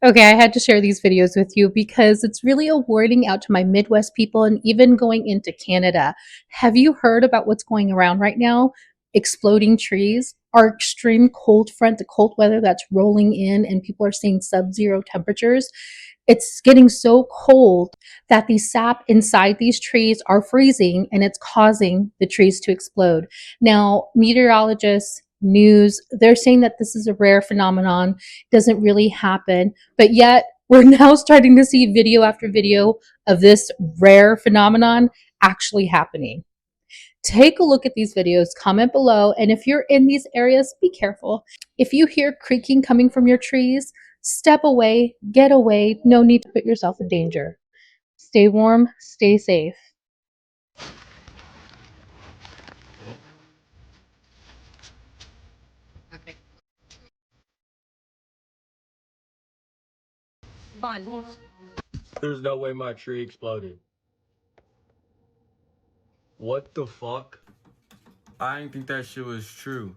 Okay, I had to share these videos with you because it's really a warning out to my Midwest people and even going into Canada. Have you heard about what's going around right now? Exploding trees, our extreme cold front, the cold weather that's rolling in, and people are seeing sub zero temperatures. It's getting so cold that the sap inside these trees are freezing and it's causing the trees to explode. Now, meteorologists, news, they're saying that this is a rare phenomenon, doesn't really happen, but yet we're now starting to see video after video of this rare phenomenon actually happening. Take a look at these videos, comment below, and if you're in these areas, be careful. If you hear creaking coming from your trees, step away, get away. No need to put yourself in danger. Stay warm, stay safe. There's no way my tree exploded. What the fuck? I didn't think that shit was true.